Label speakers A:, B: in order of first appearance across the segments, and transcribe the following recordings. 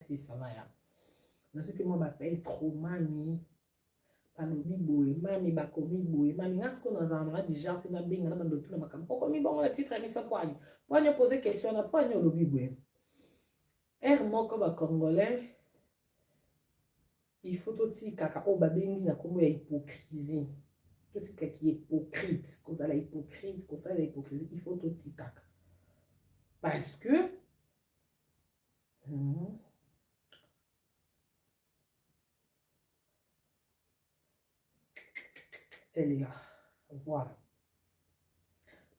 A: c'est ça là. Je sais que moi, m'appelle trop mamie. Palobi boy, mami bakomi boy, mami nga siko na zana déjà te na benga na bandotu na makambo. Okomi bongo la titre émission kwa ali. Pour nous poser question na pour nous lobi boy. Er moko ba congolais, il faut aussi kaka o ba bengi na kombo ya hypocrisie. Qu'est-ce qui est hypocrite? Cause la hypocrite, cause la hypocrisie, il faut aussi kaka. Parce que elle est là. Voilà.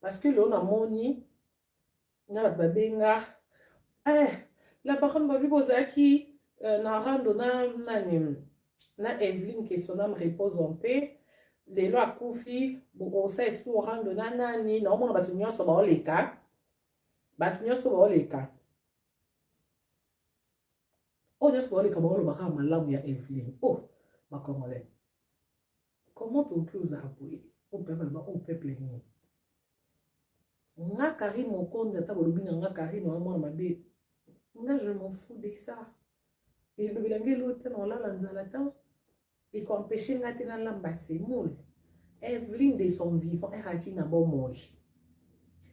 A: Parce que là, on a moni, on a babenga. La parole babi bozaki, na rando na Evelyne qui son âme repose en paix. Les lois koufi, on sait sous rando na nani, na on a battu nyonso ba oleka. Battu nyonso ba oleka. Oh, nyonso ba oleka ba oleka malamu ya Evelyne. Oh, ma congolais. Comment tu peux avouer au peuple ni? Nga Karine Mokonzi ata bolobi na nga Karine wa mwana mabe. Nga je m'en fous de ça. Et le bilangue l'autre dans la lanzalata et qu'on empêche nga tena lamba semoul. Evelyne de son vivant est raki na bon moji.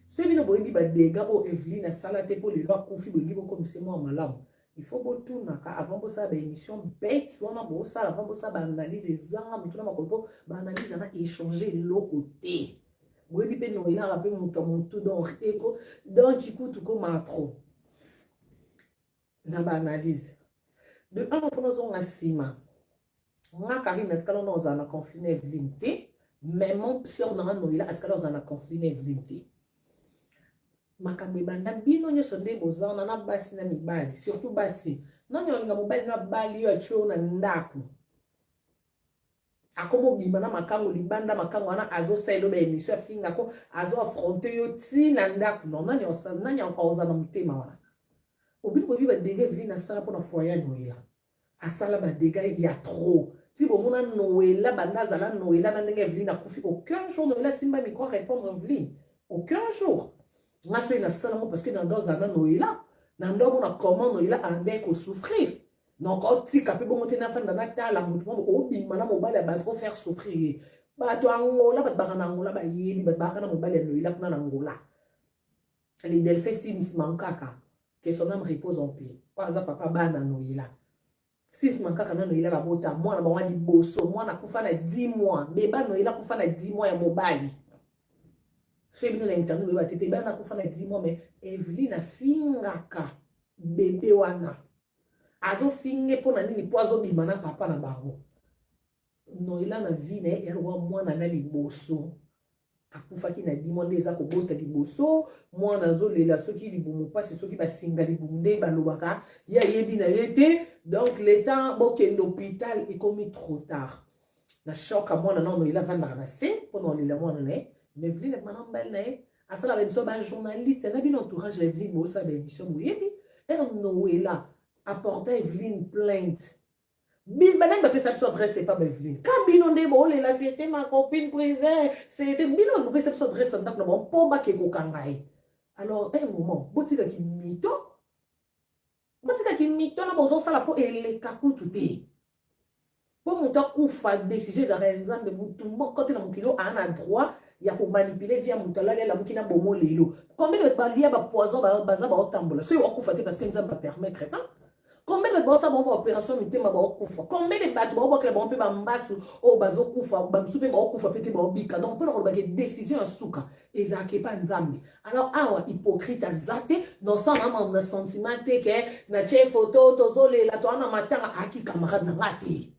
A: Celui no boyebi ba dégâts o Evelyne a salate pour les lois confi boyebi comme c'est moi malamu. Il faut retourner avant de faire une émission bête, on a beau ça avant de faire une analyse ezanga mutu na makolo ba analyse na échanger l'autre côté. Oui, puis nous il a rappelé mutu donc éco donc du coup tout comme trop. Na ba analyse. De un on pose un asima. On a Karine est-ce que nous en a conflit Evelyne même si on a no il a est-ce que nous en a conflit Evelyne makambo ebanda bino nyonso nde bozana na basi na mibali surtout basi nani olinga mobali na bali yo atio na ndako akomo bima na makango libanda makango wana azosala ba émission afinga ko azo affronter yo ti na ndako non nani osana nani ozana mutema wana obili ko biba dégâts vili na sala pona foyer noela asala ba dégâts ya trop si bon mona noela bandaza la noela na ndenge vili na kufi aucun jour noela simba micro répondre vili aucun jour. Parce que dans un an, il a comment il a un souffrir. Donc, quand tu as bon monter dans la mouvement, au bimana mobile va trop faire souffrir. Bah, toi, Angola, bah, Angola, bah, yébi, bah, mobile, il a pour Angola. Les delphins, si Miss Mankaka, que son âme repose en paix. Pas ça, papa, bah, Nanoïla. Si Mankaka, Nanoïla, va bota, moi, on a dit bosso, moi, on a koufana 10 mois. Mais bah, Noïla, koufana 10 mois, et mobile. C'est bien l'internet, mais tu peux pas faire 10 mois, mais Evelyne a fingaka bébé wana. Azo finge pour nani ni poizo bimana papa na bango. No ila na vie na erwa mwana na liboso. Akufaki na 10 mois déjà ko bota liboso, mwana zo lela soki libumu pasi soki ba singa libunde ba lobaka, ya yebi na yete, donc le temps bokende hôpital est commis trop tard. Na choc à mwana non ila vanda na se pour no lela mwana ne. Mais Evelyne est maintenant belle, à ça la émission, un journaliste, elle a bien entourage Evelyne, mais aussi l'émission, oui, et puis elle est là, apporter Evelyne plainte. Bilan, ma personne s'adresse pas à Evelyne. Quand Bilan est là, c'était ma copine privée, c'était Bilan, ma personne s'adresse en tant que bon, pour pas qu'il y ait. Alors, un moment, botti qui mito, na bozo ça la peau et les kakou tout est. Pour mon temps, ou fa décision, ça réalise de tout le monde, quand on a mon kilo, on a droit. Il y a pour manipuler via Moutalala la mukina bomo lelo. Combien de baliers ba poison baza ba otambola. C'est au fait parce que nous avons pas permettre hein. Combien de bossa bon opération mitema ba okufa. Combien de bat ba que bon pe ba mbasu o bazo kufa ba msupe ba okufa pete ba obika. Donc pour ba décision en souka ezake pas nzambe. Alors awa hypocrite azate dans ça maman na sentiment que na che photo tozole la to na matanga aki camarade na ngati.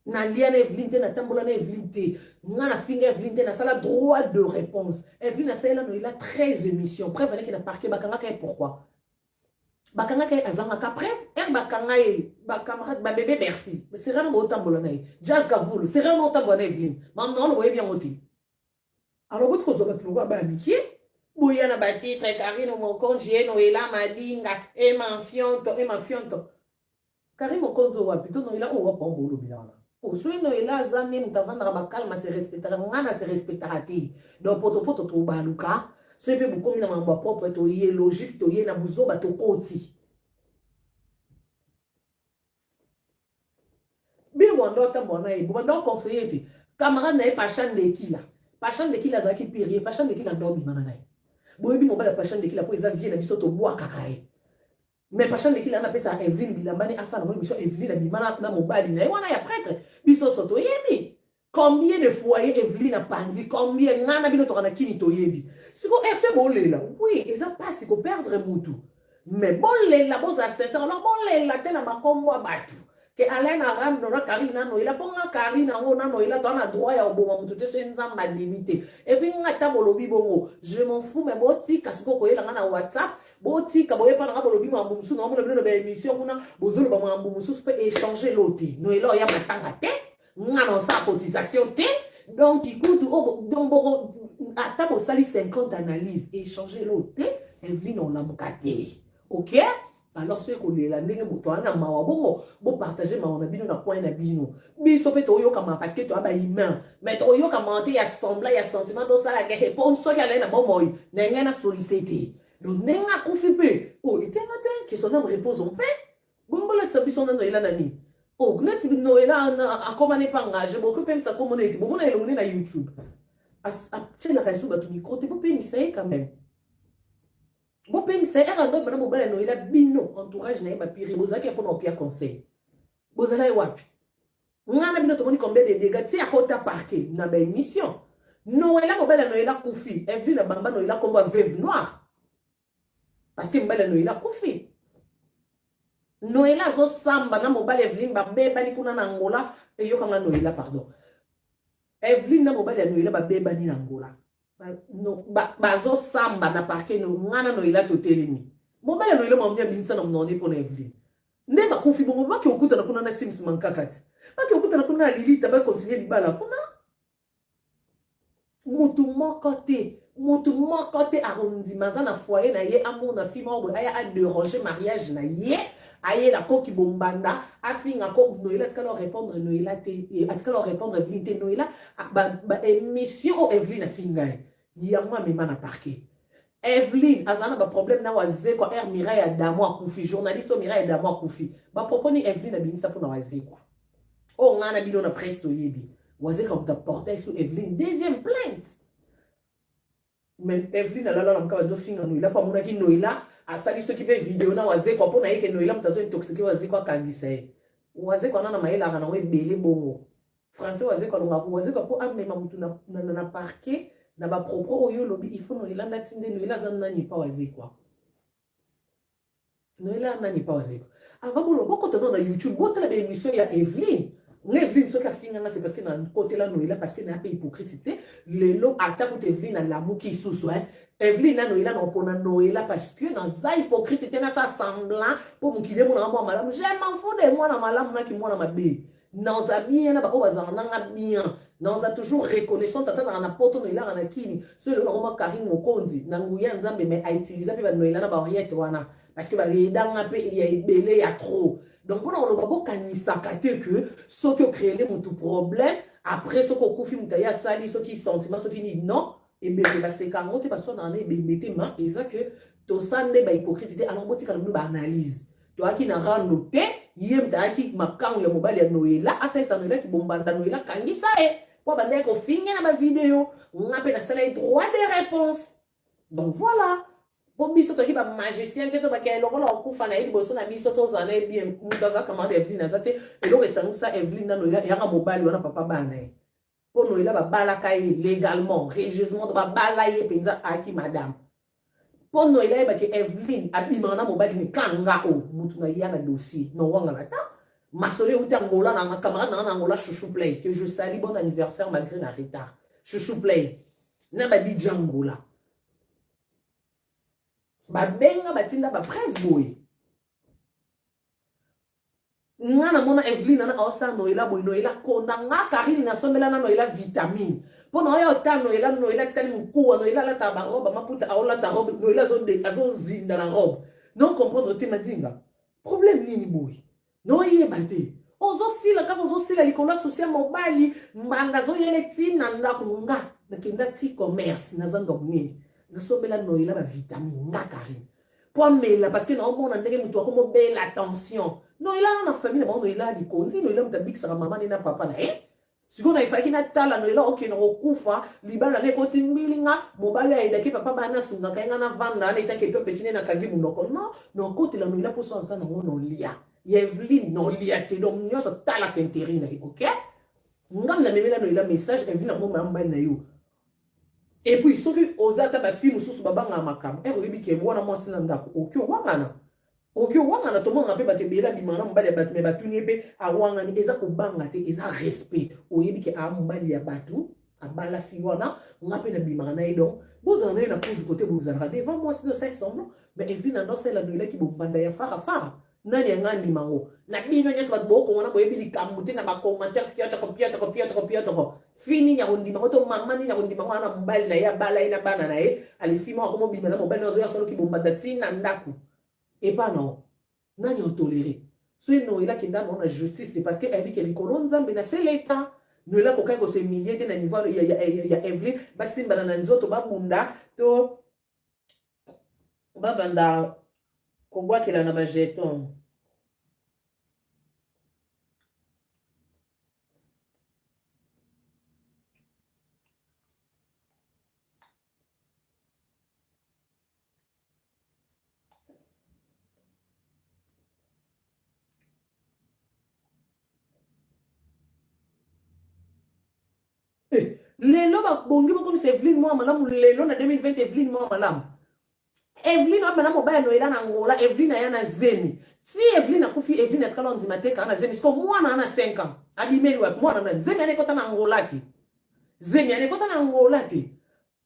A: Na liane Evelyne na tambola na Evelyne nga na finga Evelyne na sala droit de réponse Evelyne na sala no il a 13 émissions prévenez qu'il a parqué bakanga kay pourquoi bakanga kay azanga ka bref bakanga ba camarade ba bébé merci c'est vraiment mo tambola na jazz kavulu c'est vraiment tambola na Evelyne maman on voyait bien oti alors vous ko zo ba tloba ba amitié boya na ba titre Karine Mokonzi no ela madinga e manfionto Karine Mokonzi wa plutôt no ela o wa pambolo bilana. Soit no ela zami mutavanda ba calme se respectera ngana se respectera ti donc poto to baluka c'est peu beaucoup na mamba propre to yé logique to yé na buzo ba to koti wando tambo na ebo bando conseiller te camarade na Pachan de Kila Pachan de Kila zaki pire Pachan de Kila ndo bimana na boyebi mobala Pachan de Kila po eza vie na biso to bois kakae mais Pachan de Kila na pesa Evelyne Bilambani asa na mission Evelyne bimana na mobali na wana ya prêtre biso soto yebi combien de foyers Evelyne a pandi combien ngana bino to kana kini to yebi siko RC bolela oui eza pas siko perdre mutu mais bolela boza sincère alors bolela tena makombo batu que Alain Aram dona Karina no ila ponga Karina ngona no ila tona droit ya oboma mutu te senza ma limité et puis ngata bolobi bongo je m'en fous mais boti kasiko ko yela ngana WhatsApp boti ka boye pa na bolobi mambu musu no mona ba émission kuna bozolo ba mambu musu peut échanger l'autre no ila ya matanga te ngana sa cotisation te donc écoute donc ata bo sali 50 analyses échanger l'autre Evelyne on la mukate OK. Alors ceux qui ont la ndenge moto ana mawa bongo bo partager mawa na bino na coin na bino biso pe to yo kama parce que to aba humain mais to yo kama te ya sembla ya sentiment to sala ke répondre so ya na bon moy na ngana solliciter donc nenga kufi pe oh itenga te que son âme repose en paix bongo la tsabiso na no ila nani oh gnati no ila na akoma ne pangage beaucoup pe ça comme on est bon na elongné na YouTube as tchela ka suba tu micro te po pe ni sai quand même. Bon, c'est un random, madame Mobile, no, il a bino, entourage, n'a pas pire, vous avez pour nos conseil. Vous allez wapi. On a bino, tout le monde, combien de dégâts, si à côté parquet, n'a pas émission. Non, elle a Mobile, no, il a koufi. Elle vit la bamba, no, il a comme un veuve noir. Parce que Mobile, no, il a koufi. No, il a zo samba, na Mobile, Evelyne, ba beba, ni kuna na Angola, et yo kanga no, il a, pardon. Evelyne, na Mobile, no, il a ba beba, ni na Angola. No bazo samba na parquet no ngana no ila to telemi mobile no ile mo mbia binisa na mnone pona Evelyne nde ba kofi bongo ba ki okuta na kuna na Sims mankakati ba ki okuta na kuna Lilita ba continuer libala kuna mutu mokote arrondi mazana foyer na ye amour na fille mo aya a déranger mariage na ye aye la koki bombanda afinga ko noila tika leur répondre noila te atika leur répondre Evelyne te noila ba émission Evelyne afinga yamwa mema na parquet Evelyne azana ba problème na waze ko Mireille Adamo akufi journaliste Mireille Adamo akufi ba proponi Evelyne abinisa pour na waze quoi o ngana bino na presto yebi waze comme ta porter sur Evelyne deuxième plainte mais Evelyne ala la mka bazo finga noila pa mona ki noila asali ceux qui fait vidéo na waze kwa pona yeke noila mtazo intoxiqué waze kwa kangisa waze kwa nana maela kana we belé bongo français waze kwa longa waze kwa po amema mutu na parquet na ba propos oyo lobi il faut noila ndatinde noila zanna ni pa waze kwa noila nani pa waze kwa avant bon boko to na YouTube bota la émission ya Evelyne Evelyne ce qu'a fini c'est parce que dans côté là noila parce que na hypocrite le lot attaque pour Evelyne na l'amour qui sous Evelyne na noila na pona noila parce que dans za hypocrite na ça semblant pour mukile mon amour madame je m'en fous de moi na malam na ki moi na mabe non za bien na ba ko bazanga na bien non za toujours reconnaissant tata na poto noila na kini so le roma Karim Mokonzi na nguya nzambe mais a utiliser ba noila na ba oriette wana parce que ba redanga pe il y a belé ya trop donc on a beaucoup kanisaka te que ce qui créé les tout problème après ce qu'on confie mutaya sali ce qui sentiment ce qui dit non et bien bah c'est quand on te passe dans les mettez main et ça que to ça ne ba hypocrite alors bon tu quand ba analyse toi qui na rando te yem ta qui makango ya mobile ya noela asa ça noela qui bombanda noela kangisa kwa bande ko finga na ba vidéo on appelle ça les droits de réponse donc voilà bon biso to ki ba magicien te to ba ke lokolo okufa na iliboso na biso to zana bien mutaza kama Evelyne azate elo resangisa Evelyne na noela ya mobile wana papa bana pour noela ba bala kai légalement religieusement ba bala ye penza aki madame pour noela ba ke Evelyne abima na mobile ni kanga o mutu na ya na dossier no wanga na ta masole uta ngola na camarade na ngola chouchou play que je salue bon anniversaire malgré la retard chouchou play na ba di jangola ba benga batinda ba preuve boy ngana mona Evelyne na osa noela boy noela konda nga Karine na somela na noela vitamine pona yo ta noela tikali mkuwa noela la ta ba robe maputa aola ta robe noela zo zinda na robe non comprendre te madinga problème nini boy no yebate ozo sila ka ozo sila likola social mobile mbanga zo yele tina ndakunga nakenda ti commerce na zando mni nasobela noela ba vitamine nga Karine pour mela parce que non mon ndenge mutu akomo belle attention noela na famille bango noela likonzi noela mutu abikisaka mama ne na papa na ye sikoyo naifaki natala noela okende kokufa libala na ekoti mbilinga mobali ayedaki papa bana asungaka ye nga na vanda ana etaki epe peti ne nakangi munoko no nokotela noela mposo aza nango nolia ya Evelyne nolia te donc nyonso talaka intérêt na ye ok ngam na memela noela message Evelyne nango mama mobali na yo et puis soki oza ata bafille mosusu babangaka makambo oyebi ke wana mwasi na ndako oki owangana oki owangana tomonaka mpe bato ebele abimaka na mobali ya bato me batuni ye mpe awangani eza kobanga te eza respect oyebi ke aa mobali ya bato abala fi wana nga mpe nabimaka na ye donc bozala na ye na pose kote bozalaka devant mwasi nosai semblant mais epuis na ndosala noelaki bombanda ya farafara nani yanga ndimango na bino nyonso bato bookongana boyebi likambo te na bacommentaire fiatoko fini ya kondimango to mama nini ya kondimango wana mobali na ye abala ye na bana na ye alefima akomobima na mobali na ozoya saloki bombanda ntina ndako epa nao nani otolere soki noelaki ndano na justice parce que ayebiki likolo nzambe na se leta noela kokai kosemilie te na niveau ya Evelyne basimbana na nzoto babunda to babanda kobwakela na bajeton lelo babongi bokomisa Evelyne mwa malamu lelo na 2020 Evelyne mwa malamu Evelyne wapena mobaya noela na ngola Evelyne aya na zemi si Evelyne akufi Evelyne atikala ndima te kana zemi siko mwana ana 5 ans abimeli wapi mwana na zemi anekota na ngola te zemi anekota na ngola te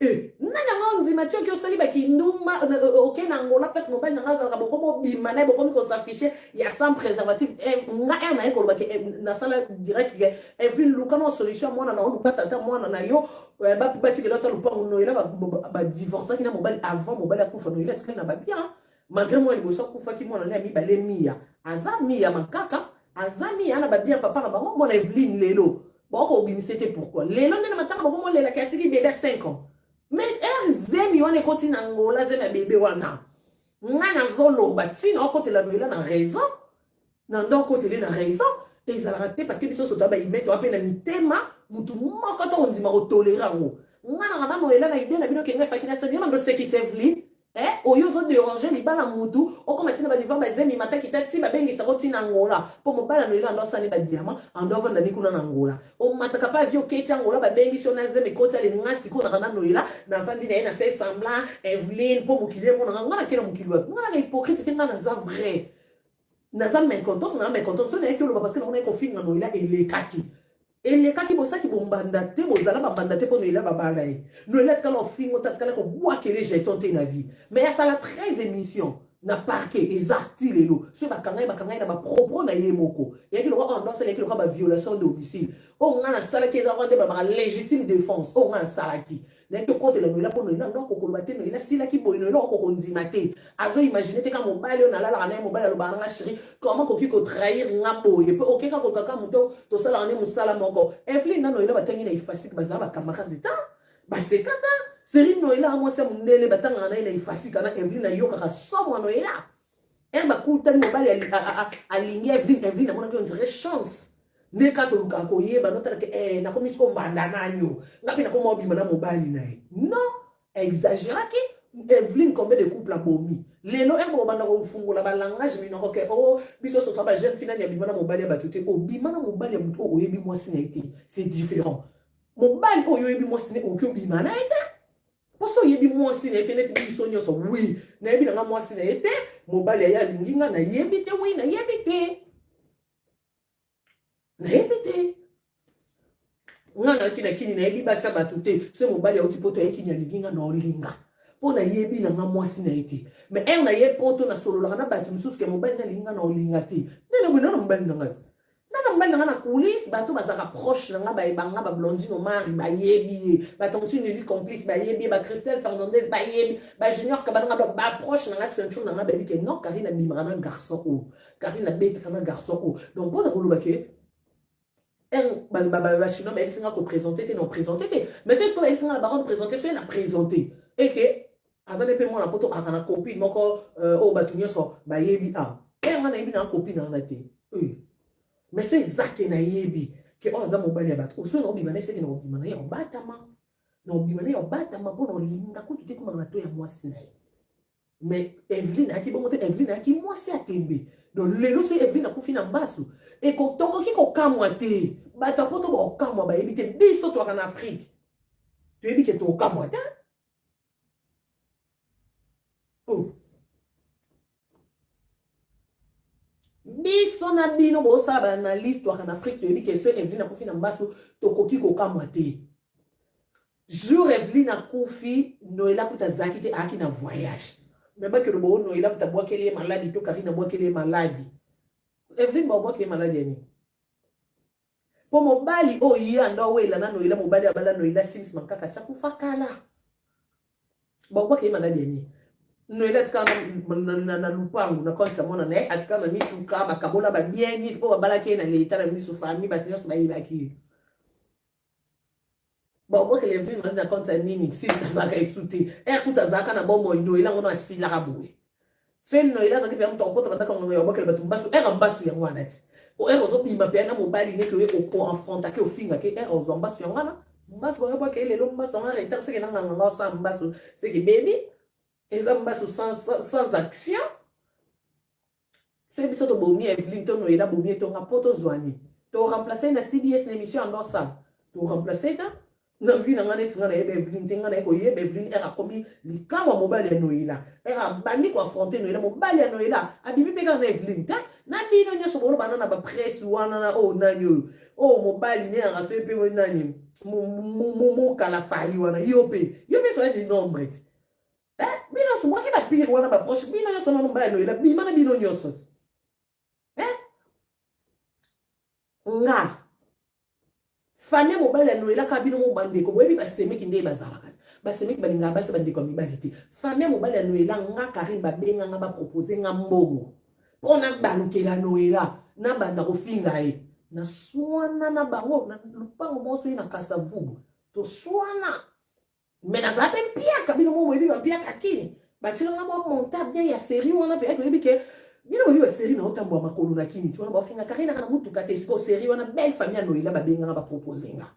A: nanya nga ndima tio ki osali bakinduma oke na ngola place mobali na ngazalaka bokomo bima na bokomi kosafishe ya sans préservatif nga na ekolo baki na sala direct ke Evelyne luka na solution mwana na luka tata mwana na yo batikela ta lupango noela ba divorce na mobali avant mobali akufa noela tikela na ba bien malgré moi liboso akufaki mwana na mibale mia aza mia makaka aza mia na ba bien papa na bango mwana Evelyne lelo boko obimisete pourquoi lelo ndena matanga boko mo lela katiki bébé 5 ans mais zemi wana ekoti na ngola zemi ya bebe wana nga nazoloba ntina okotela noela na raison na ndo okotele na raison ezalaka te parce que biso soto baimete wape na mitema mutu moko to ondima kotolere yango nga na kana noela na ide na bino kenga efaki na sani yo mando sekisi Evelyne oyo ozoderange libala mutu okoma ntina baniva bazemi mataki ta ti babengisako ntina ngola mpo mobala noela ando asali badiama ando avandani kuna na ngola omataka pa avi oketi ya ngola babengisi yo na zemi ekoti alinga sikoyo na kana noela navandi na ye na se semblant Evelyne mpo mokili emonanga nga nakena mokili wapi nga nanga hypocrite te nga naza vrai naza mécontente naza mécontente so nayeki oloba parce que nango naye kofinga noela elekaki bosaki bombanda te bozala bambanda te mpo noela babala ye noela atikala ofingo te atikala kobwakele jeton te na vie mais asala 13 émission na parquet eza ti lelo so bakanga ye na bapropos na ye moko yaki loka oyo ndosala yaki loka baviolation domicile oyo nga nasalaki eza nde babaka légitime défense oyo nga nasalaki nayeki okotela noela mpo noela ndo okokoloba te noela silaki boye noela okokondima te azoimagine te ka mobali oyo nalalaka na ye mobali alobaka nanga chéri comment koki kotrahir nga boye mpe okeka kokaka moto tosalaka nde mosala moko Evelyne na noela batangi na ifasike bazala bakamarade ta baseka ta seri noela amwasi ya mondele batangaka na ye na ifasika na Evelyne ayokaka somwa noela bakutani mobali alingi Evelyne amonaki ondire chance nde ka tolukaka koyeba notalaka nakomi siko mbanda nani o nga mpe nakoma obima na mobali na ye non exagéraki Evelyne combien de couple abomi lelo bobanda kofungola balangage minoko ke biso soto bajeune fille nani abima na mobali ya bato te obima na mobali ya motu oyo oyebi mwasi na ye te c'est différent mobali oyo oyebi mwasi na oki obima na ye te poso oyebi mwasi na ye te neti biso nyonso wi nayebi nanga mwasi na ye te mobali aye alingi nga nayebi te wi nayebi te nga naki na kini nayebi basi ya bato te so mobali auti poto aye kini alingi nga na olinga mpo nayebi nanga mwasi na ye te mais ere na ye poto nasololaka na bato mosusu ke mobali nalingi nga na olinga te nene bwe nana mobali nanga te nana mobali nanga na coulisse bato bazalaka proche nanga bayebanga bablondine mari bayebi ye batontineli complice bayebi ye bacristel fernandez bayebi bajunior kabananga baproche nanga ceinture nanga bayebi ke non Karine abimaka na garçon oyo Karine abetaka na garçon oyo donc mpo na koloba ke bachinois bayebisinga koprésente te non présente te mais c'est ce que bayebisinga na baronde présente so ye na présente eke azali mpe mwana poto aka na copine moko oyo bato nyonso bayebi Et on a une copine en été. Mais c'est ça qui est yebi. Que on a mobile bat. Ou soit on bimane c'est que on bimane on batama. On bimane on batama pour on linga ko tu comme on a to ya moi sinai. Mais Evelyne a qui bon monter Evelyne a qui moi c'est à tembe. Donc le lo c'est Evelyne a ko fina mbasu. Et ko toko ki ko kamwa te. Ba ta poto ko kamwa ba ebite biso to en Afrique. Tu ebi que to kamwa te. Oh. Biso na bino bo saba na l'histoire en Afrique tu ebi que ce Evelyne a ko fina mbasu to koki ko kamwa te. Jour Evelyne a koufi Noëlla kuta zakite aki na voyage. Mais pas que le bon Noëlla kuta bois qu'elle est malade to Karina bois qu'elle est malade. Evelyne bois qu'elle est malade yani. Pour mobali oh iya ndo wela na Noëlla mobali abala Noëlla sims mankaka sa kufakala. Bois qu'elle est malade yani. Noëlla tika na lupangu na konta mona ne atika na mituka bakabola ba bien ni po babala ke na leta na misu famille ba nyos ba yibaki. Bon, moi, que les vins dans compte nini, si ça va sauter. Écoute, ça va na bon moi Noëlla on a si la raboué. C'est Noëlla ça qui vient ton compte dans comme on va que le batumba sur er ambasu ya ngwana ti. O er ozo pima pe na mobile ne que au enfronta que au finga que er ozo ambasu ya ngwana. Mbasu ba ba que le lo mbasu on arrêter c'est que na nganga ça mbasu c'est que baby et ça mbasu sans action. C'est biso to bomi Evelyne to Noëlla bomi to rapoto zwani. To remplacer na CBS l'émission en ça. To remplacer ça na vie na ngane tinga na Evelyne tinga na ko yebe Evelyne era komi likamwa mobile ya Noëlla era bani ko affronter Noëlla mobile ya Noëlla abimi peka na Evelyne ta na bino nyoso bolo banana ba presse wana na o nanyo o mobile ne nga sepe mo nani mo kala fali wana yope so di nombre bino so mwaki na pire wana ba proche bino nyoso na mobile ya Noëlla bima na bino nyoso nga famille mobile ya Noëlla kabino mo bandeko boyebi basemeki nde bazalaka basemeki balinga basi bandeko mibali te famille mobile ya Noëlla nga Karine babenga nga ba proposer nga mbongo pona balukela Noëlla na banda kofinga e na swana na bango na lupango moso na Kasavubu to swana mais na zape pia kabino mo boyebi ba pia kakini batira nga mo monta bien ya série wana pe boyebi ke bino boyebi série na otambo makolo na kini tu wana ba finga Karine na mutuka te siko série wana belle famille ya Noëlla babenga nga ba proposer nga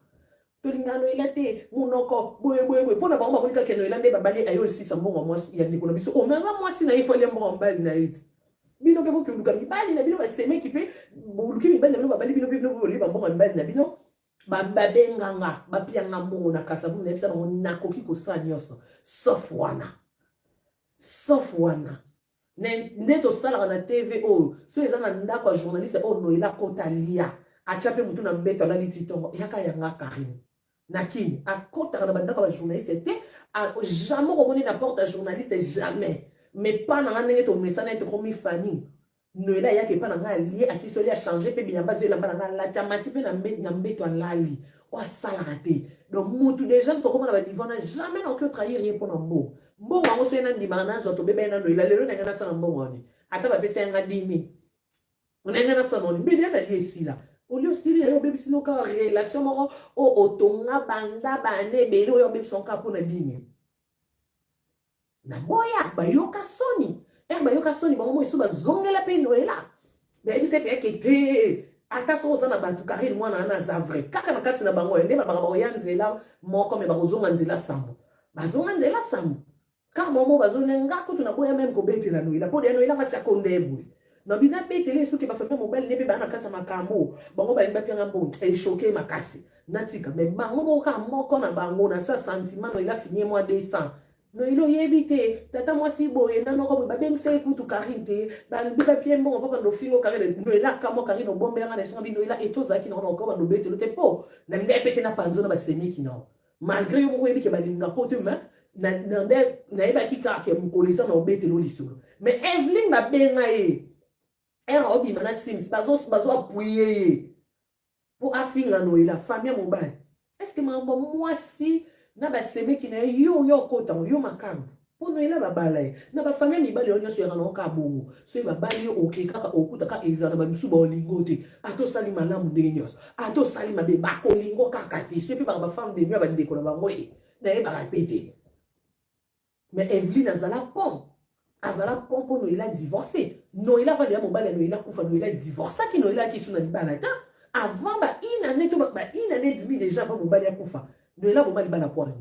A: tolinga Noëlla te munoko boye pona ba ngoma monika ke Noëlla nde babale ayo sisa mbongo mwasi ya ndiko na biso o maza mwasi na ifo le mbongo mbali na it bino ke boke luka mibali na bino ba seme ki pe boluki mibali na bino babali bino boli ba mbongo mbali na bino babenga nga bapia nga mbongo na Kasavubu na bisa bango nakoki kosala nyonso sauf wana nde tosalaka na TV oyo so eza na ndako ya journaliste oyo Noëlla kota lia atia mpe mutu na mbeto alali titongo eyaka yanga Karine nakini akotaka na bandako ya journaliste te jamais komoni na porte ya journaliste jamais mais pas na nga ndenge tomesana ete komi famille Noëlla eyaka epa na nga alie asisoli achange mpe bilamba zo elamba na nga alati amati mpe na mbeto alali oyo asalaka te donc mutu déjà tokomona baniveau na jamais naoki otrahir ye mpo na mbongo mbongo yango so ye na ndimaka nazwa tobeba ye na Noëlla lelo ndenge nasala mbongo wani ata bapesi yanga 10 000 ndenge nasala wani mbeli ya nalie esila oli osili yayo obebisi noka relation moko o otonga banda bane ebele oyo obebisi noka mpo na 10 000 na boya bayoka soni bayoka soni bango mo eso bazongela mpe Noëlla bayebisi mpe eke te ata so oza na bato Karine mwana wana aza vrai kaka na kati na bango nde babaka bakoya nzela moko me bakozonga nzela sambo bazonga nzela sambo kaka bango bazonenga kutu na boya meme kobetela Noëlla mpo deya Noëlla ngasi akonde ebwe na bina betele soki bafamille mobile ne mpe baa na kati ya makambo bango balingi bapianga mbongo eshoke makasi natika me bango moka moko na bango na sa sentiment Noëlla finye mwa 200 Noëlla oyebi te tata mwasi boye nanoko boye babengisa ye kutu Karine te balobi bapie mbongo mpo bando fingo Karine Noëlla kamo Karine obombelanga na esanga bi Noëlla etozalaki nango na oko bando betelo te mpo na nde pete na panzo na basemeki nao malgré yo moko oyebi ke balinga po te me nayebaki kaka ke mokolo eza na obetelo lisolo mais Evelyne babenga ye era obima na sims bazo apuye ye po afinga Noëlla famille mobile est-ce que mambo mwasi na basemeki na yo kotango yo makambo po Noëlla babala ye na bafamille mibali oyo nyonso yaka na oka bongo so ye babali yo oke kaka okutaka ezala bamisu baolingo te ata osali malamu ndenge nyonso ata osali mabe bakolingo kaka te so mpe baka bafemme de nuit bandeko na bango ye nayebaka pe te mais Evelyne azala pon azala pompo Noéla divorcé. Noéla va dire mobile Noéla kufa Noéla divorcé qui Noéla qui sont na libala ta. Avant une année to une année demi déjà avant mobile ya kufa. Noéla bomba libala kwa ni.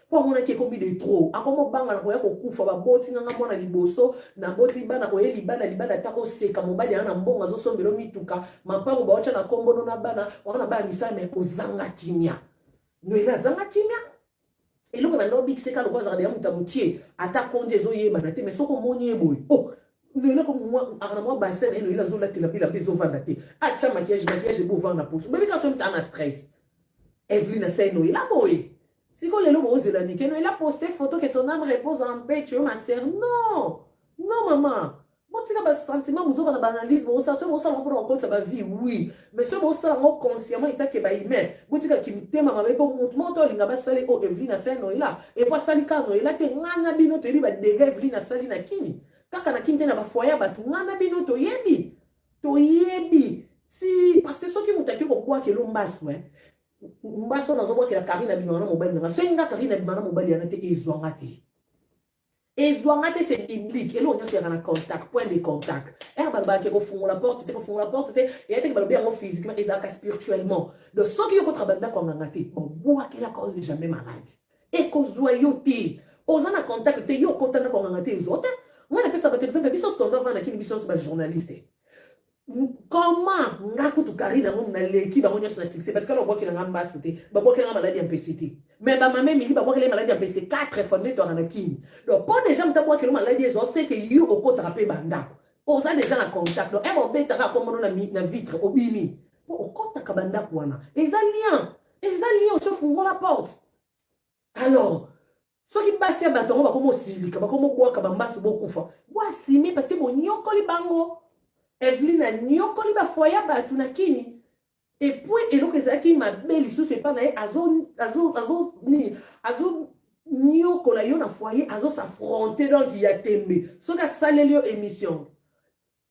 A: Pour mon qui commis de trop. Akomo banga ko ya ko kufa ba boti nga mwana liboso na boti bana ko ye libala ta ko seka mobile ya na mbonga zo sombelo mituka. Mapango ba wacha na kombo no na bana wana ba misala me kozanga kimia. Noéla zanga kimia. Et là, on a dit que c'est quand on a regardé un moutier, à ta conduite, mais ce qu'on m'a dit, oh, nous là comme moi, à moi, bassin, et nous là, zola, tu l'as pris la prise au vendaté. Ah, tiens, maquillage, j'ai beau vendre la pousse. Mais quand on est en stress, Evelyne, c'est nous, il a boy. Si on est là, on est là, il a posté photo que ton âme repose en paix, tu es ma sœur. Non, non, maman. Bon, tu as un sentiment, vous avez un banalisme, vous savez, vous savez, vous compte sa vie, oui. Mais ce que vous avez consciemment, il t'a que humain. Vous dites qu'il me t'aime, mais pour mon montant, il n'a pas salé, oh, Evelyne, c'est Noëlla. Et pas sali car Noëlla, t'es un abino, t'es libre, dégâts, Evelyne, sali, na kini. Quand on a kini, t'es na foyer, bah, tu n'as abino, to yebi. To yebi. Si, parce que ceux qui m'ont taqué, pourquoi que l'on basse, ouais. Mbasso, dans un mois que la Karine a bimana mobile, c'est une Karine a bimana mobile, il y en a été ezouangati. Et Zouangate, c'est biblique. Et là, on est en contact, point de contact. Et on va dire qu'on fout la porte, c'était qu'on fout la porte, et il y a des gens qui physiquement et spirituellement. Donc, ceux qui ont contrabandé, qu'on a gâté, bon, bois qui la cause jamais malade. Et qu'on zoyoté. Aux en contact, t'es yo content qu'on a gâté les autres. Moi, on appelle ça, par exemple, bisos standard, on a qui bisos journaliste. Comment ngakutu Karine na leki ba monyo na succès parce que on voit qu'il a un basse ba voit qu'il a maladie en PCT mais ba maman mili ba voit qu'il a maladie en PC 4 fois de na kini donc pour des gens ta voit qu'il a maladie on sait que you au côté rapé banda on a déjà en contact donc et bon beta ka comme na vitre obimi au côté ka banda kwana les alliés se font la porte alors ceux qui passent à bâton va comme aussi ba comme bois ka bamba se beaucoup fois voici mais parce que bon nyoko li bango Evelyne a nyokoli ba foya ba tunakini et puis et donc ezaki ma belle sous c'est pas na azo nyokola yo na foyer azo s'affronter donc il y a tembe so ka salelio émission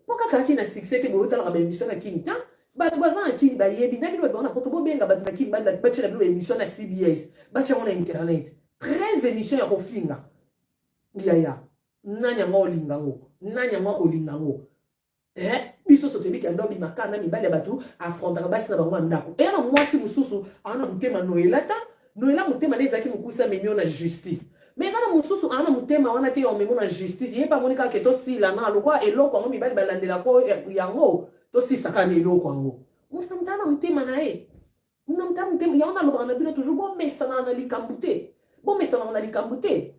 A: pourquoi kaki na succès te bo tala ba émission na kini ta ba bazan kini ba yebi na bino ba na poto bo benga ba na kini ba la petite la émission na CBS ba cha on internet 13 émissions ya kofinga ya nanya ngolinga ngo nanya ngolinga biso sotebi ki ando bimaka na mibale batu affrontaka basi na bango ndako e na mwasi mususu ana mutema Noëlla ta Noëlla mutema na ezaki mukusa memio na justice mais ana mususu ana mutema wana te o memio na justice ye pa monika ke to sila na lokwa eloko ngo mibale balandela ko yango to sisa kana eloko ngo mutana mutema na e mutana mutema ya ona lokana bino toujours bon mais ça na likambute bon mais ça na likambute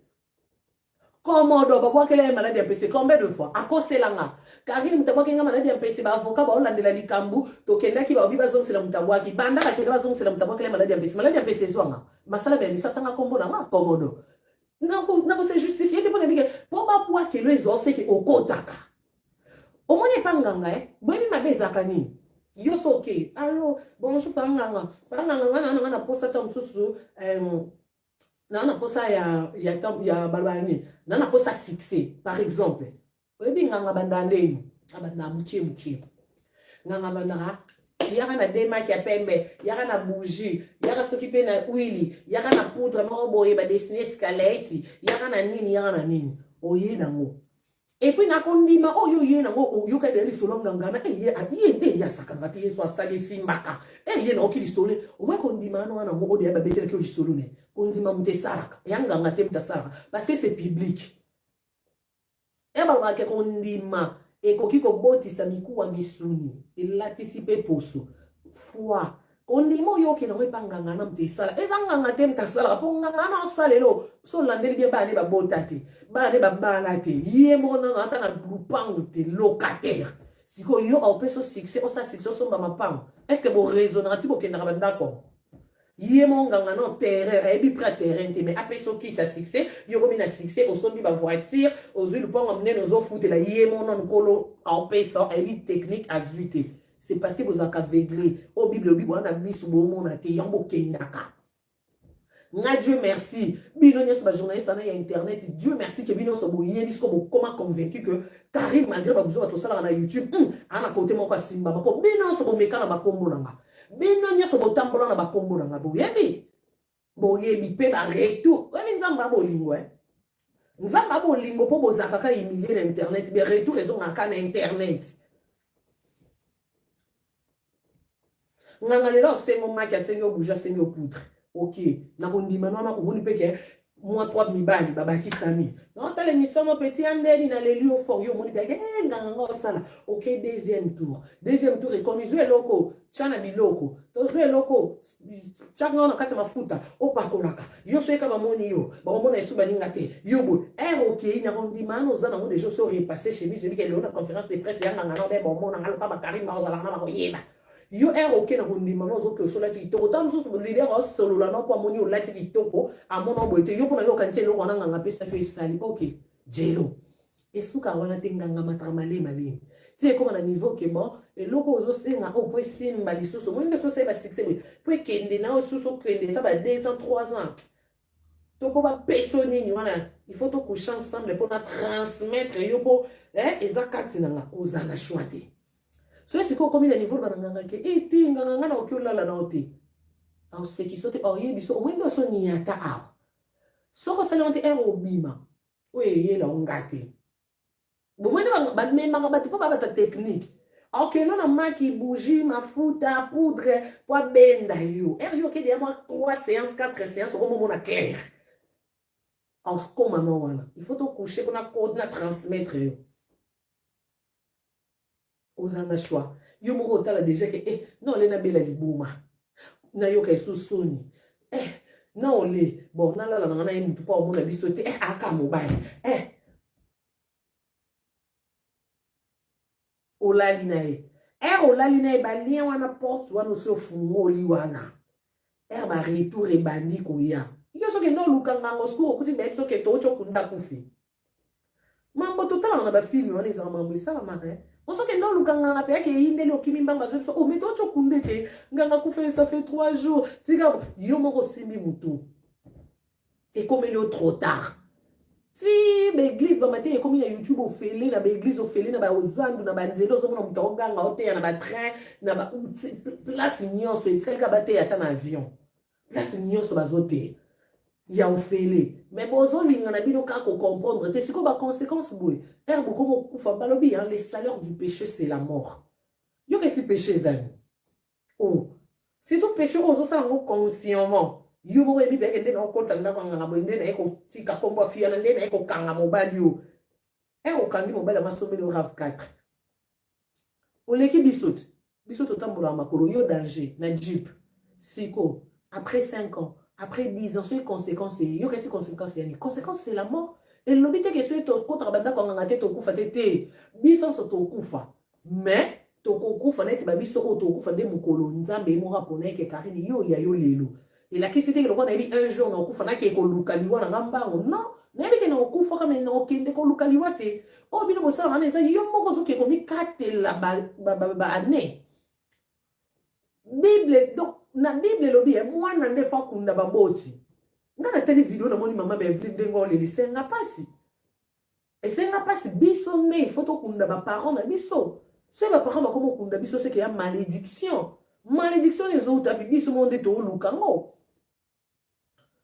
A: comment do ba qu'elle est malade à PC combien de fois à cause langa Karine mutaboki nga malade à PC ba avocat ba olandela likambu to kenda ki ba obi bazong sela mutaboki banda ka kenda bazong sela mutaboki malade à PC zwanga masala ben ça tanga kombo na ma komodo na se justifier de pona bige po ba poa ke le zo se ki okotaka o moni panganga boni mabeza kani yo so okay allo bonjour panganga na posa ta msusu nana posa ya balbani nana posa succès par exemple oyebi nganga bandandeni abanda mukie nganga bandara yaka na dema kia pembe yaka na bougie yaka soki pe na huile yaka na poudre moko boye ba dessiner squelette yaka na nini oye nango et puis nakondima oyo ye nango oyo ka deli solo ngana ye ya sakanga te yeso asali simbaka ye na okili solo o mwa kondima no wana mo de ba betere ke solo ne kondima mutesaraka yanga ngate mutesaraka parce que c'est public et ba ke kondima e koki ko botisa mikuwa misuni elatisi pe poso foi kondima oyo ke na epanganga na mutesala ezanga ngate mutesala po nganga na salelo so landeli bien ba ne ba botati ba ne ba balate ye mo na ata na lupango te locataire siko yo au peso succès o sa succès so ba mapango est-ce que bo raisonnati bo kendaka bandako ye mo nganga no terrain ebi pra terrain te mais apeso ki sa succès yo ko mina succès o sombi ba voiture o zui lupango amene no zo foute la ye mo non kolo au peso ebi technique azuite c'est parce que vous avez aveuglé au bible on a mis sous bon monde à te yambo kendaka. Na Dieu merci. Bino nyos ba journaliste na internet. Dieu merci que bino so boye bisko bo comment convaincu que Karine malgré ba besoin to sala na YouTube, ana côté moko simba mako bino so bo meka na bakombo nanga. Bino nyos bo tambola na bakombo nanga bo yebi. Bo yebi pe ba retour. Wemi nzamba bo lingwe. nzamba bolingo po bozakaka humilier na internet be retour ezongaka na internet nganga lelo osengo maki asengi obouge asengi opoudre ok nakondima nwana komoni peke moi 3 mibali babakisami notala émission mo petit andeli na leli o fort yo moni peke nganga ngo osala ok deuxième tour ekomizwe eloko chana biloko tozwe eloko chakanga na kati mafuta opakolaka yo soyeka bamoni yo bamona esu baninga te yo bo ok na kondima no zana ngo déjà so repasser chez lui celui qui est là na conférence de presse ya nganga no be bomona ngalo pa bakarim ba ozala na bakoyeba yo ok na kondima no zoke osolati kitoko ta mosusu lider osolola no po amoni olati kitoko amona boyete yo mpona yo okanisi eloko wana nganga apesaki esali ok jelo esuka wana te nganga mataka malemi ti ekoma na niveau ke bon eloko ozosenga po esimba lisusu moi nde tosayeba succès boye po ekende na osusu okende ta ba 2 ans 3 ans to po bapeso nini wana il faut tokouche ensemble mpona transmettre yo po eza kati nanga ozala na choix te so esiko okomi na niveau bananganga ke eti nganga na oki olala na o te aosekiso te oyebi so omoi nde osoniata awa soko osalingo te ere obima oyo eyela onga te bomoi nde bamemaka bato mpo babata technique okendo na maki bougie mafuta poudre po abenda yo ere yo okende ya mwa 3 séances 4 séances okomomona clair aokomama wana il faut tokouche mpona code na transmettre yo ozanga choix yo moko otala déjà ke na ole nabela libuma nayoka esusuni na ole bon nalala nanga na ye mutu mpo omona biso te aka mobali olali na ye olali na ye balien wana porte wana osi ofungoli wana baretour ebandi koya yo soki ende oluka ngango sikoyo okuti beti soki etouti okunda kufi mambo totalanga na bafilme wana ezala mambo esalamaka osoki ende oluka nganga mpe yake eyindeli okimi mbanga zo biso mais toti okunde te nganga kufa ça fait 3 jours tika yo moko osimbi mutu ekomeli yo trop tard ti baeglise bamate ekomi na youtube ofele na baeglise ofele na baozandu na banzela ozomona moto akoganga oteya na batrain na place nyonso etikalika bateya ata na avion place nyonso bazoteya ya ofele mais bozolinga na bino kaka comprendre te siko ba conséquence boye beaucoup mokufa balobi le salaire du péché c'est la mort yo que si péché zani si tout péché ozosala ngo consciemment yo moko ebi pe ende na okota ndako nganga boye nde na eko tika kombo afia na nde na eko kanga mobali yo okangi mobali amasombeli o RAV 4 oleki biso totambola makolo yo danger na jeep siko après 5 ans après 10 ans c'est conséquence yo que si conséquence yani conséquence c'est la mort et lobi te que c'est to contre banda ko nganga te to kufa te biso so to kufa mais to kufa na ti ba biso o to kufa nde mukolo nzambe mo rapona ke karini yo ya yo lelo et la kisi te ke lokona ebi un jour na kufa na ke ko lukaliwa na ngambango non na ebi ke na kufa kama na okende ko lukaliwa te o bino bosala na eza yo moko zo ke ko mi katela ba ane Bible donc na Bible lobi mwana nde fa kunda baboti ngana tele video na moni mama Beverly ndengo leli senga pasi esenga pasi biso ne foto kunda ba parents na biso se ba parents bakomo kunda biso c'est que ya malédiction les autres biso monde to lukango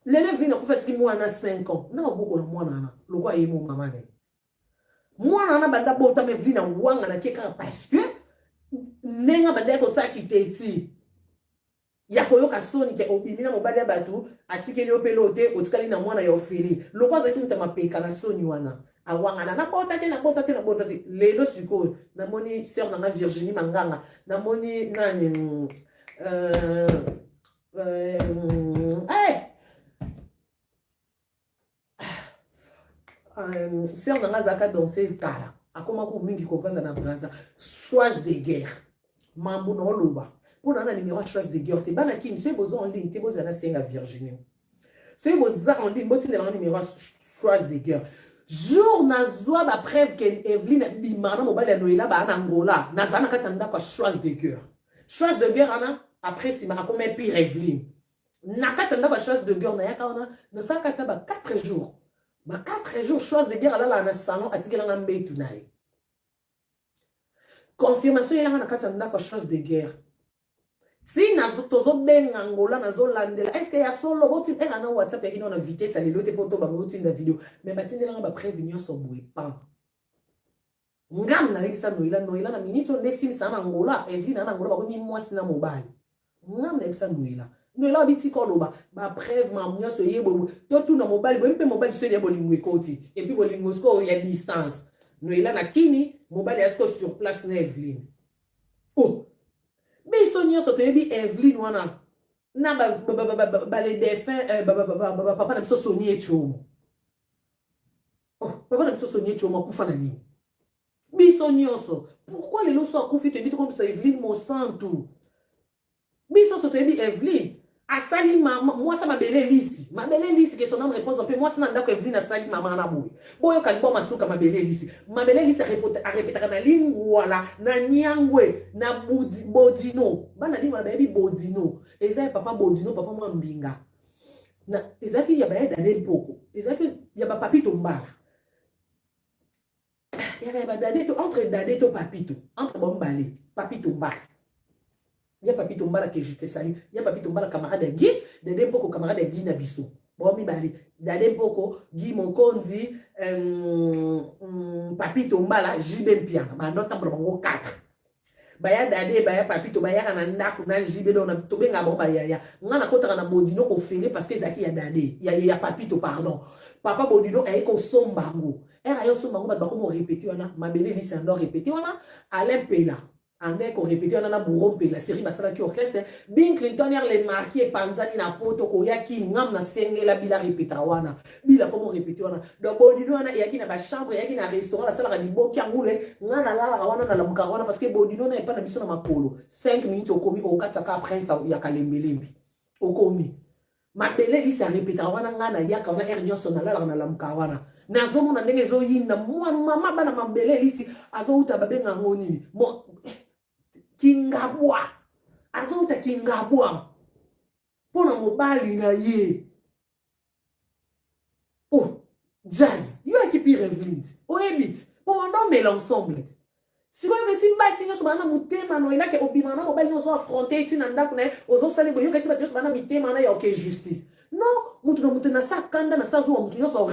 A: lele vina ko fatiki mwana 5 ans na oboko na mwana na lokwa yemo mama ne mwana na banda bota Beverly na wanga na keka parce que nenga banda ko sakiteti ya koyoka soni ke obimi na mobali ya batu atikeli opelote otikali na mwana ya ofeli lokwaza kimta mapeka na soni wana awanga na bota te lelo siko na moni sœur na Virginie Manganga na moni nani sœur na zaka danseuse kala akoma ko mingi kovanda na braza choix de guerre mambo na oloba pour na numéro choix de guerre te bana ki c'est besoin en ligne te besoin na senga Virginie c'est besoin en ligne boti na numéro choix de guerre jour na zwa ba preuve que Evelyne bimana mobali ya Noela ba na Angola na zana kati ndako choix de guerre ana après si ma comme pire Evelyne na kati ndako choix de guerre na yaka ona na saka ta ba 4 jours ba 4 jours choix de guerre ala na salon atikela ngambe tunai confirmation ya na kati ndako choix de guerre si tozo benga ngola nazo landela est-ce que ya solo boti ena na WhatsApp ya na vitesse à l'élote poto ba boti na vidéo mais batindela nga ba prévenir so boy pas ngam na lekisa noila na minute on desim sama ngola Evelyne na ngola ba ko ni mwasi na mobile ngam na lekisa noila biti koloba ba preuve ma mnya so yebo to tu na mobile bo mpe mobile so yebo lingwe kotit et puis bo lingwe score ya distance noila na kini mobile ya score sur place na Evelyne oh biso nyonso toyebi Evelyne wana na les défunts papa na biso Sonia Chomo oh papa na biso Sonia Chomo akufa na nini biso nyonso pourquoi les loso akufi te dit comme ça Evelyne mo santu biso so toyebi Evelyne asali mama moi ça mabele lisi que son âme repose un peu moi ça ndako Evelyne asali mama na boy boyo kalbo masuka mabele lisi répétera na lingwala na nyangwe na bodino bana lingwa baby bodino ezai papa bodino papa mwa mbinga na ezaki ya baeda dade poko ezaki ya ba papito mbala ya ba dade to entre dade to papito entre bombale papito mbala. Il y a Papi Tombala que je te salue. Il y a Papi Tombala camarade de Guy. Dede Mpoko camarade de Guy Nabiso. Bon, mi bali. Dede Mpoko, Guy Mokonzi, Papi Tombala, Jibe Mpian. Bah, non, t'as 4. Baya Dade, Baya Papi Tombala, Kananda, Kuna Jibe, on a tombé à bon Baya. On a côté à Bodino offert parce que Zaki a Dade. Il y a Papi To, pardon. Papa Bodino a éco Sombango. Et à Sombango, bah, comment répéter, on a ma belle liste, on doit répéter, on a Alain Pela. André qu'on répétait on a bourrompe la série basala qui orchestre Bill Clinton les marqué panzani na poto ko yaki ngam na senge la bila répéta wana bila comment répéter wana donc bodino wana yaki na ba chambre yaki na restaurant la sala di boki angule ngana la wana na la mukarawana parce que bodino na pas na biso na makolo 5 minutes au komi au 4 ka prince ya kalembelembi au komi ma belle lisa répéta wana ngana yaka wana ernyoso na la mukarawana nazomo na ndenge zo yinda mwa mama bana ma belle lisi azo uta babenga ngoni mo Kingabwa azota Kingabwa pona mobali na ye oh jazz yo ekipi Evelyne o ebit pour on met l'ensemble si vous avez si basi nyo sobana mutema no ina ke obimana mobali nyo so affronter tina ndako na ozo sale boyo ke si ba nyo sobana mitema na ya ok justice non mutu na sa kanda na sa zo mutu nyo so